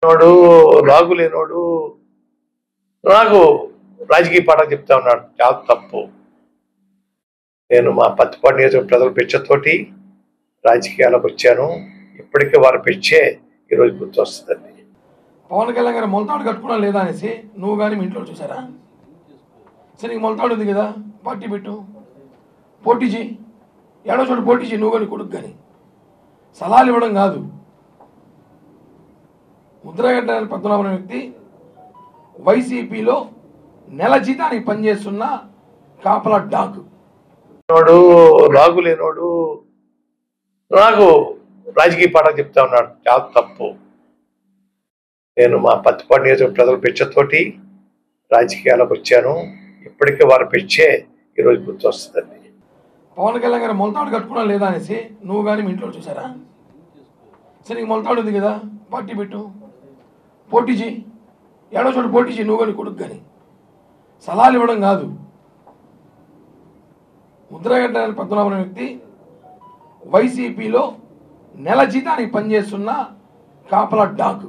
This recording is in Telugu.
నోడు రాగులేనోడు నాకు రాజకీయ పాఠం చెప్తా ఉన్నాడు. చాలా తప్పు. నేను మా పత్తిపాడు నియోజక ప్రజల పిచ్చతోటి రాజకీయాలకు వచ్చాను. ఇప్పటికే వారి పిచ్చే ఈరోజు గుర్తొస్తుందండి. పవన్ కళ్యాణ్ గారు మొలతాడు కట్టుకున్నా లేదా అనేసి నువ్వు కానీ మీ ఇంట్లో చూసారా? సరే నీకు మొలతాడు ఉంది కదా, పార్టీ పెట్టు, పోటీ చేయి, ఏడో చోటు పోటీ చేయి, నువ్వు కానీ కొడుకు కానీ. సలహాలు ఇవ్వడం కాదు. ముద్రగడ్డ పద్మనాభం అనే వ్యక్తి వైసీపీలో నెల జీతానికి పనిచేస్తున్న కాపలా డాగ్. నోడు రాగులేనోడు నాకు రాజకీయ పాఠం చెప్తా ఉన్నాడు. చాలా తప్పు. నేను మా పత్తిపాడు నియోజక ప్రజల పిచ్చతోటి రాజకీయాలకు వచ్చాను. ఇప్పటికే వారి పిచ్చే ఈరోజు గుర్తొస్తుందండి. పవన్ కళ్యాణ్ గారు మొలతాడు కట్టుకున్నా లేదా అనేసి నువ్వు కానీ మీ ఇంట్లో చూసారా? సరే నీకు మొలతాడు ఉంది కదా, పార్టీ పెట్టు, పోటీ చేయి, ఏడో చోటు పోటీ చేయి, నువ్వు కానీ కొడుకు కానీ. సలహాలు ఇవ్వడం కాదు. ముద్రగడ్డ పద్మనాభం అనే వ్యక్తి వైసీపీలో నెల జీతానికి పనిచేస్తున్న కాపలా డాగ్.